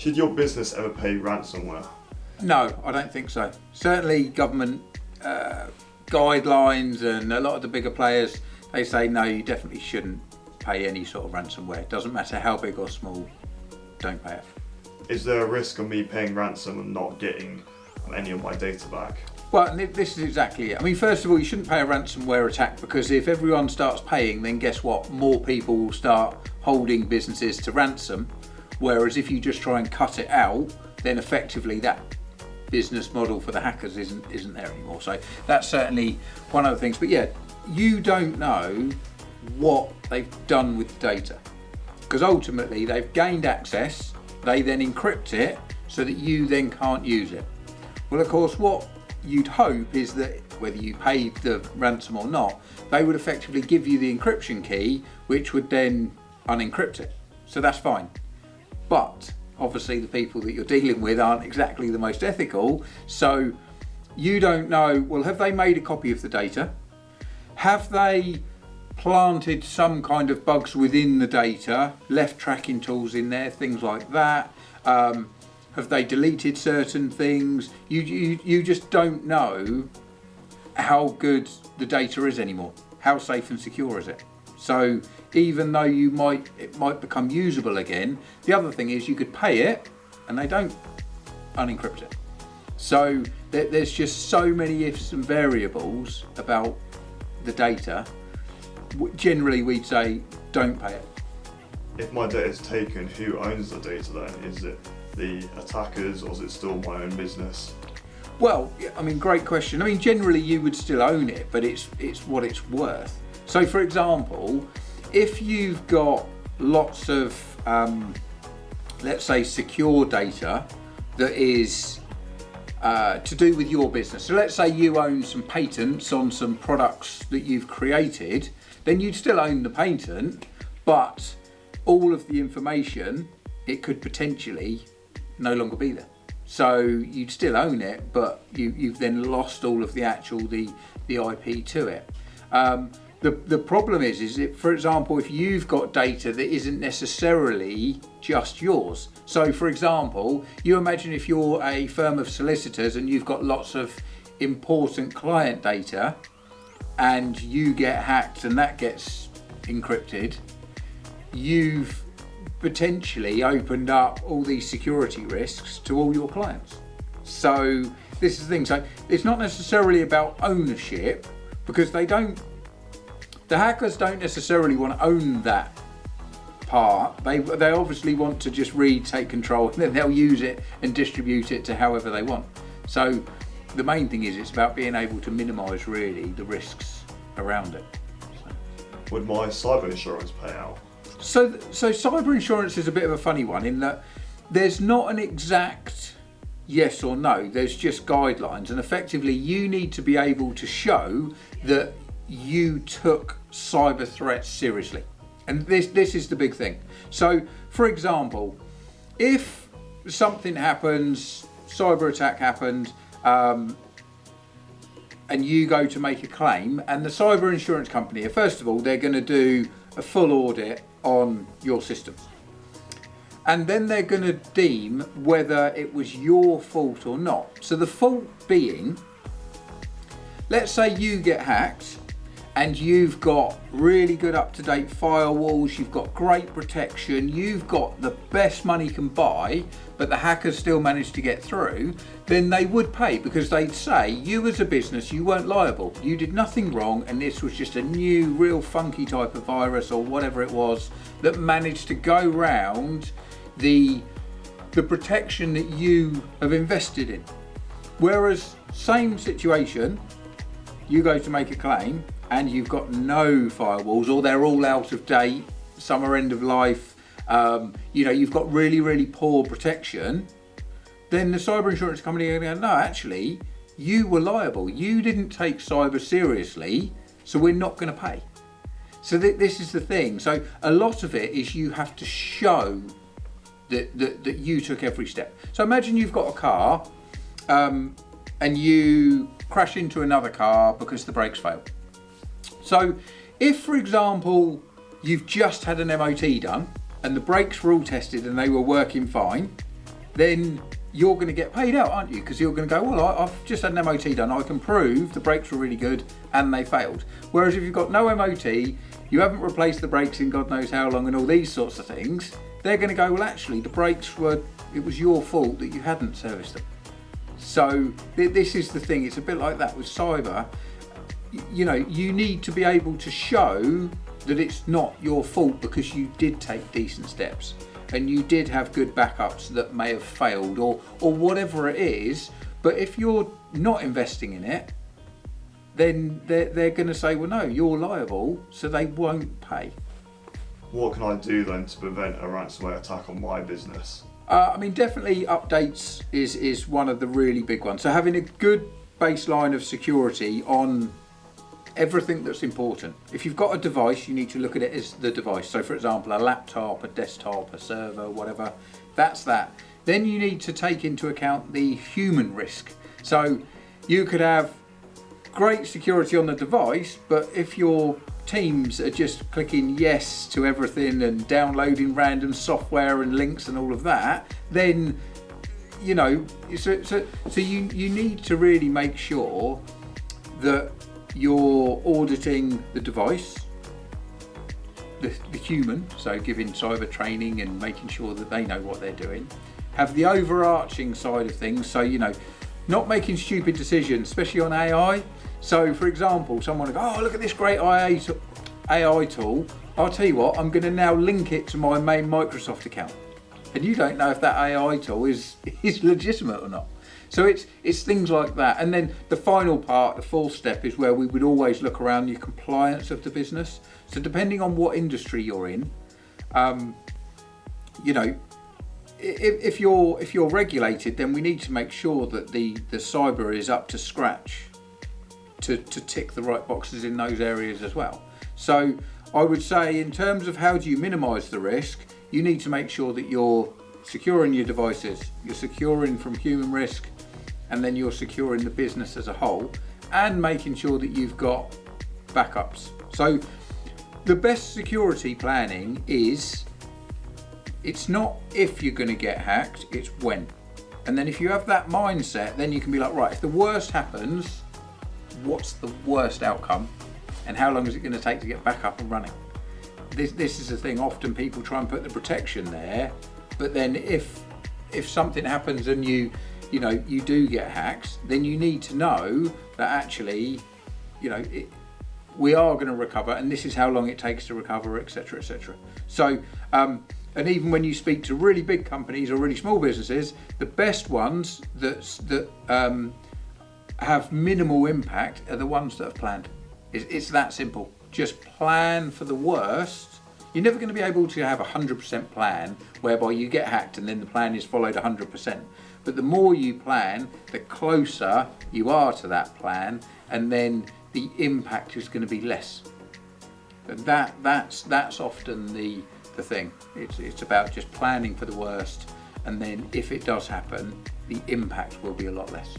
Should your business ever pay ransomware? No, I don't think so. Certainly government guidelines and a lot of the bigger players, they say no, you definitely shouldn't pay any sort of ransomware. It doesn't matter how big or small, don't pay it. Is there a risk of me paying ransom and not getting any of my data back? Well, this is exactly it. I mean, first of all, you shouldn't pay a ransomware attack, because if everyone starts paying, then guess what? More people will start holding businesses to ransom. Whereas if you just try and cut it out, then effectively that business model for the hackers isn't there anymore. So that's certainly one of the things. But yeah, you don't know what they've done with the data, because ultimately they've gained access, they then encrypt it so that you then can't use it. Well, of course, what you'd hope is that whether you paid the ransom or not, they would effectively give you the encryption key, which would then unencrypt it. So that's fine. But obviously the people that you're dealing with aren't exactly the most ethical, so you don't know, well, have they made a copy of the data? Have they planted some kind of bugs within the data, left tracking tools in there, things like that? Have they deleted certain things? You just don't know how good the data is anymore. How safe and secure is it? So even though it might become usable again, the other thing is you could pay it and they don't unencrypt it. So there's just so many ifs and variables about the data. Generally we'd say don't pay it. If my data is taken, who owns the data then? Is it the attackers or is it still my own business? Well, I mean, great question. I mean, generally you would still own it, but it's what it's worth. So for example, if you've got lots of, let's say, secure data that is to do with your business. So let's say you own some patents on some products that you've created, then you'd still own the patent, but all of the information, it could potentially no longer be there. So you'd still own it, but you've then lost all of the IP to it. The problem is if, for example, if you've got data that isn't necessarily just yours. So for example, you imagine if you're a firm of solicitors and you've got lots of important client data and you get hacked and that gets encrypted, you've potentially opened up all these security risks to all your clients. So this is the thing. So it's not necessarily about ownership, because the hackers don't necessarily want to own that part. They obviously want to just take control, and then they'll use it and distribute it to however they want. So the main thing is it's about being able to minimise really the risks around it. Would my cyber insurance pay out? So cyber insurance is a bit of a funny one in that there's not an exact yes or no, there's just guidelines, and effectively you need to be able to show that you took cyber threats seriously. And this is the big thing. So for example, if something happens, cyber attack happened, and you go to make a claim, and the cyber insurance company, first of all, they're going to do a full audit on your systems, and then they're going to deem whether it was your fault or not. So the fault being, let's say you get hacked and you've got really good up-to-date firewalls, you've got great protection, you've got the best money can buy, but the hackers still managed to get through, then they would pay, because they'd say you as a business, you weren't liable, you did nothing wrong, and this was just a new real funky type of virus or whatever it was that managed to go round the protection that you have invested in. Whereas same situation, you go to make a claim and you've got no firewalls, or they're all out of date, some are end of life, you've got really, really poor protection, then the cyber insurance company are going to go, no, actually, you were liable. You didn't take cyber seriously, so we're not going to pay. So this is the thing. So a lot of it is you have to show that you took every step. So imagine you've got a car and you crash into another car because the brakes fail. So if, for example, you've just had an MOT done and the brakes were all tested and they were working fine, then you're going to get paid out, aren't you? Because you're going to go, well, I've just had an MOT done. I can prove the brakes were really good and they failed. Whereas if you've got no MOT, you haven't replaced the brakes in God knows how long and all these sorts of things, they're going to go, well, actually, the brakes it was your fault that you hadn't serviced them. So this is the thing. It's a bit like that with cyber. You know, you need to be able to show that it's not your fault because you did take decent steps and you did have good backups that may have failed or whatever it is. But if you're not investing in it, then they're going to say, well, no, you're liable, so they won't pay. What can I do then to prevent a ransomware attack on my business? I mean, definitely updates is one of the really big ones. So having a good baseline of security on everything that's important. If you've got a device, you need to look at it as the device. So for example, a laptop, a desktop, a server, whatever, that's that. Then you need to take into account the human risk. So you could have great security on the device, but if your teams are just clicking yes to everything and downloading random software and links and all of that, then, you know, so you need to really make sure that you're auditing the device, the human, so giving cyber training and making sure that they know what they're doing. Have the overarching side of things, so, you know, not making stupid decisions, especially on AI. So for example, someone will go, oh, look at this great AI tool. I'll tell you what, I'm going to now link it to my main Microsoft account. And you don't know if that AI tool is legitimate or not. So it's things like that. And then the final part, the fourth step, is where we would always look around your compliance of the business. So depending on what industry you're in, you know, if you're regulated, then we need to make sure that the cyber is up to scratch to tick the right boxes in those areas as well. So I would say, in terms of how do you minimize the risk, you need to make sure that you're securing your devices, you're securing from human risk, and then you're securing the business as a whole, and making sure that you've got backups. So the best security planning is, it's not if you're going to get hacked, it's when. And then if you have that mindset, then you can be like, right, if the worst happens, what's the worst outcome and how long is it going to take to get back up and running? This is the thing. Often people try and put the protection there, but then if something happens and you do get hacked, then you need to know that actually, you know, we are going to recover, and this is how long it takes to recover, etc., etc. So, and even when you speak to really big companies or really small businesses, the best ones that have minimal impact are the ones that have planned. It's that simple. Just plan for the worst. You're never going to be able to have a 100% plan whereby you get hacked and then the plan is followed 100%. But the more you plan, the closer you are to that plan, and then the impact is going to be less. But that's often the thing. It's about just planning for the worst, and then if it does happen, the impact will be a lot less.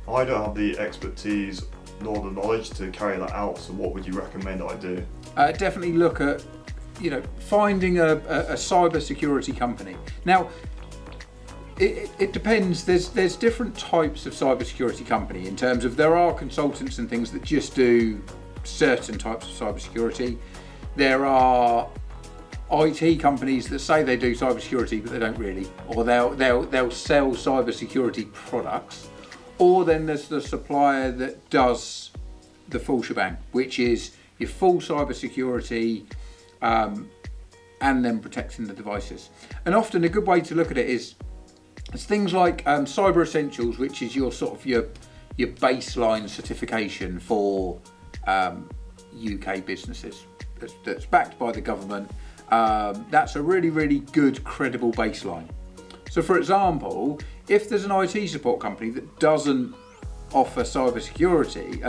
I don't have the expertise nor the knowledge to carry that out, so what would you recommend I do? Definitely look at, finding a cyber security company. Now, it depends. There's different types of cyber security company, in terms of there are consultants and things that just do certain types of cyber security. There are IT companies that say they do cyber security, but they don't really, or they'll sell cyber security products. Or then there's the supplier that does the full shebang, which is your full cyber security, and then protecting the devices. And often a good way to look at it is things like Cyber Essentials, which is your sort of your baseline certification for UK businesses. That's backed by the government. That's a really, really good, credible baseline. So for example, if there's an IT support company that doesn't offer cyber security,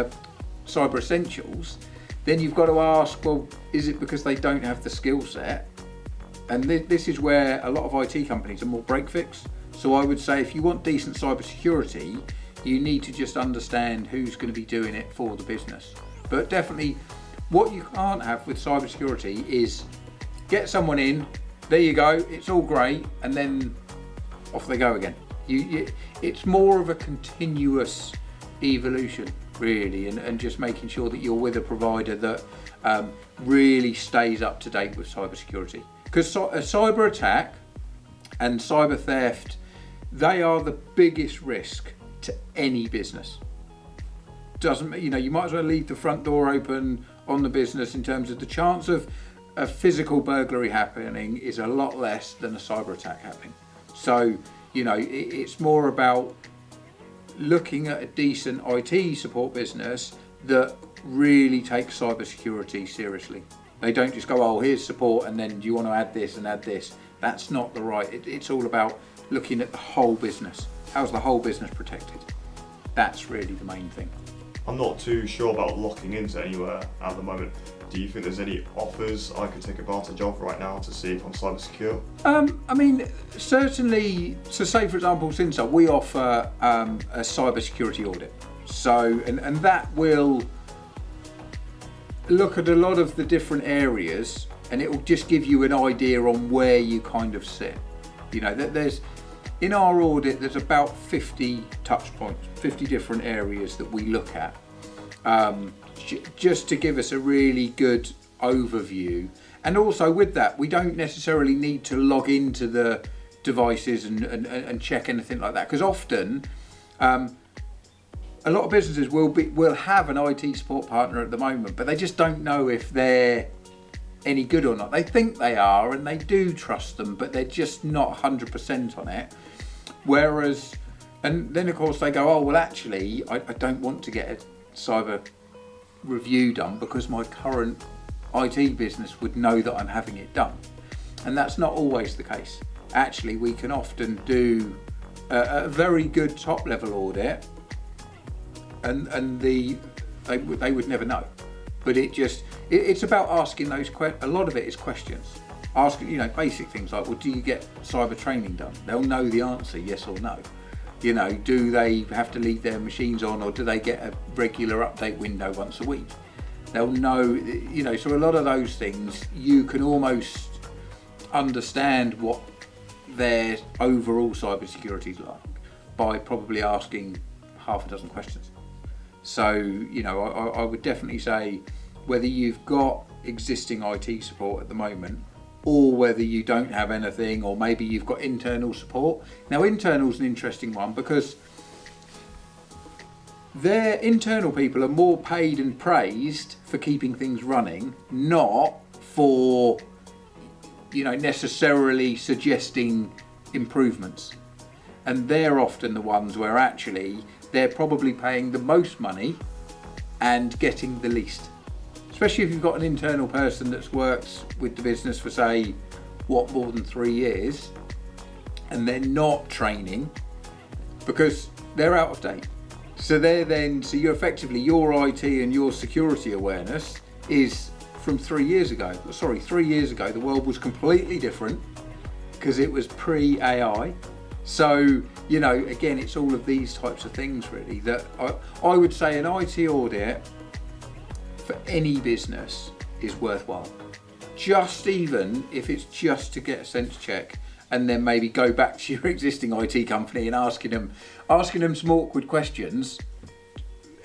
Cyber Essentials, then you've got to ask, well, is it because they don't have the skill set? And this is where a lot of IT companies are more break fix. So I would say, if you want decent cyber security, you need to just understand who's going to be doing it for the business. But definitely, what you can't have with cyber security is get someone in, there you go, it's all great, and then off they go again. It's more of a continuous evolution, really, and just making sure that you're with a provider that really stays up to date with cybersecurity. Because a cyber attack and cyber theft, they are the biggest risk to any business. You might as well leave the front door open on the business in terms of the chance of a physical burglary happening is a lot less than a cyber attack happening. So, it's more about looking at a decent IT support business that really takes cybersecurity seriously. They don't just go, oh, here's support, and then do you want to add this and add this? That's not the right. It's all about looking at the whole business. How's the whole business protected? That's really the main thing. I'm not too sure about locking into anywhere at the moment. Do you think there's any offers I could take advantage of right now to see if I'm cyber secure? Certainly. So, say for example, Syn-Star, we offer a cyber security audit. So, and that will look at a lot of the different areas, and it will just give you an idea on where you kind of sit. There's in our audit, there's about 50 touch points, 50 different areas that we look at. Just to give us a really good overview. And also with that, we don't necessarily need to log into the devices and check anything like that, because often a lot of businesses will have an IT support partner at the moment, but they just don't know if they're any good or not. They think they are and they do trust them, but they're just not 100% on it. Whereas, and then of course they go, oh well, actually I don't want to get a cyber review done because my current IT business would know that I'm having it done. And that's not always the case. Actually, we can often do a very good top level audit and they would never know. But it's about asking those a lot of it is questions. Asking, basic things like, well, do you get cyber training done? They'll know the answer, yes or no. Do they have to leave their machines on, or do they get a regular update window once a week? They'll know, so a lot of those things you can almost understand what their overall cybersecurity is like by probably asking half a dozen questions. So, I would definitely say whether you've got existing IT support at the moment, or whether you don't have anything, or maybe you've got internal support. Now, internal's an interesting one because their internal people are more paid and praised for keeping things running, not for, necessarily suggesting improvements. And they're often the ones where actually they're probably paying the most money and getting the least. Especially if you've got an internal person that's worked with the business for, say, more than 3 years, and they're not training because they're out of date. So you're effectively, your IT and your security awareness is from 3 years ago. 3 years ago, the world was completely different because it was pre-AI. So, again, it's all of these types of things really that I would say an IT audit for any business is worthwhile. Just even if it's just to get a sense check and then maybe go back to your existing IT company and asking them some awkward questions.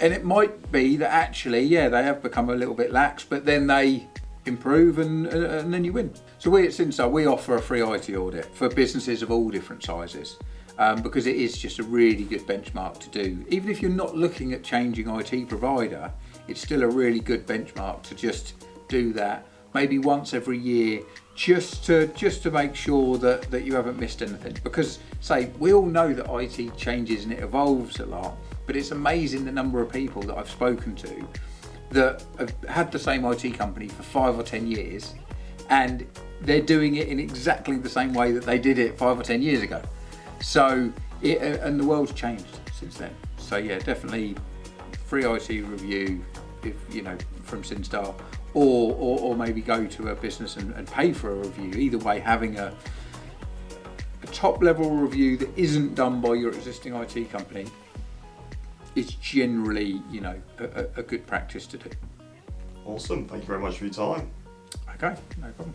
And it might be that actually, they have become a little bit lax, but then they improve and then you win. So we at Syn-Star, we offer a free IT audit for businesses of all different sizes. Because it is just a really good benchmark to do. Even if you're not looking at changing IT provider, it's still a really good benchmark to just do that maybe once every year, just to make sure that you haven't missed anything. Because we all know that IT changes and it evolves a lot, but it's amazing the number of people that I've spoken to that have had the same IT company for 5 or 10 years and they're doing it in exactly the same way that they did it 5 or 10 years ago. So, and the world's changed since then. So definitely free IT review, if from Syn-Star, or maybe go to a business and pay for a review. Either way, having a top level review that isn't done by your existing IT company is generally, a good practice to do. Awesome. Thank you very much for your time. Okay, no problem.